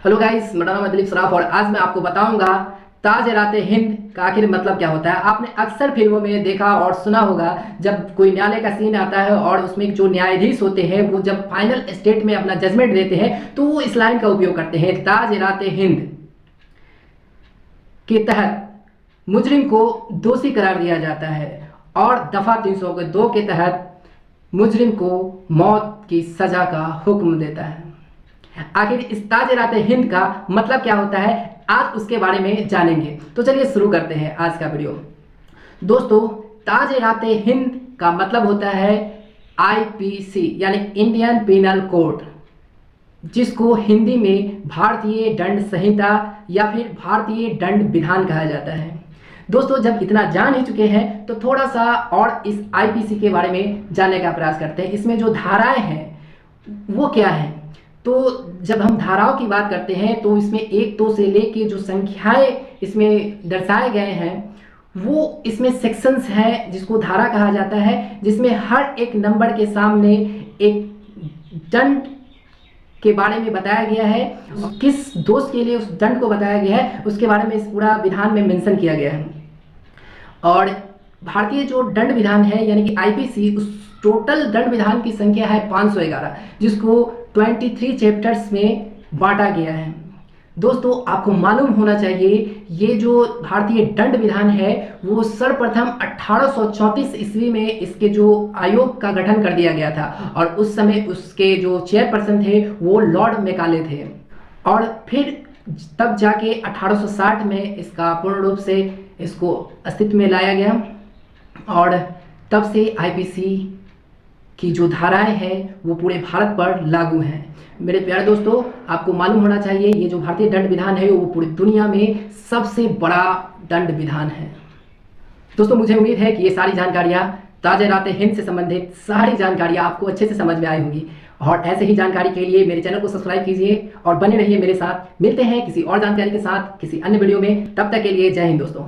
Hello guys, मेरा नाम है दिलीप सराफ और आज मैं आपको बताऊंगा ताज-ए-रात-ए-हिंद का आखिर मतलब क्या होता है। आपने अक्सर फिल्मों में देखा और सुना होगा जब कोई न्यायालय का सीन आता है और उसमें जो न्यायाधीश होते हैं वो जब फाइनल स्टेट में अपना जजमेंट देते हैं तो वो इस लाइन का उपयोग करते हैं, ताज-ए-रात-ए-हिंद के तहत मुजरिम को दोषी करार दिया जाता है और दफा 302 के तहत मुजरिम को मौत की सजा का हुक्म देता है। आखिर इस ताज-ए-रात-ए-हिंद का मतलब क्या होता है, आज उसके बारे में जानेंगे। तो चलिए शुरू करते हैं आज का वीडियो। दोस्तों, ताज-ए-रात-ए-हिंद का मतलब होता है आईपीसी यानी इंडियन पिनल कोड, जिसको हिंदी में भारतीय दंड संहिता या फिर भारतीय दंड विधान कहा जाता है। दोस्तों, जब इतना जान ही चुके हैं तो थोड़ा सा और इस आईपीसी के बारे में जानने का प्रयास करते हैं। इसमें जो धाराएं हैं वो क्या है। तो जब हम धाराओं की बात करते हैं तो इसमें 1-2 से लेके जो संख्याएं इसमें दर्शाए गए हैं वो इसमें सेक्शंस हैं, जिसको धारा कहा जाता है, जिसमें हर एक नंबर के सामने एक दंड के बारे में बताया गया है। किस दोष के लिए उस दंड को बताया गया है उसके बारे में इस पूरा विधान में मेंशन किया गया है। और भारतीय जो दंड विधान है यानी कि आईपीसी, उस टोटल दंड विधान की संख्या है 511, जिसको 23 चैप्टर्स में बांटा गया है। दोस्तों, आपको मालूम होना चाहिए ये जो भारतीय दंड विधान है वो सर्वप्रथम 1834 ईस्वी में इसके जो आयोग का गठन कर दिया गया था और उस समय उसके जो चेयरपर्सन थे वो लॉर्ड मैकाले थे। और फिर तब जाके 1860 में इसका पूर्ण रूप से इसको अस्तित्व में लाया गया और तब से आईपीसी की जो धाराएं हैं वो पूरे भारत पर लागू हैं। मेरे प्यारे दोस्तों, आपको मालूम होना चाहिए ये जो भारतीय दंड विधान है वो पूरी दुनिया में सबसे बड़ा दंड विधान है। दोस्तों, मुझे उम्मीद है कि ये सारी जानकारियाँ ताज-ए-रात-ए-हिंद से संबंधित सारी जानकारियाँ आपको अच्छे से समझ में आई होंगी और ऐसे ही जानकारी के लिए मेरे चैनल को सब्सक्राइब कीजिए और बने रहिए मेरे साथ। मिलते हैं किसी और जानकारी के साथ किसी अन्य वीडियो में। तब तक के लिए जय हिंद दोस्तों।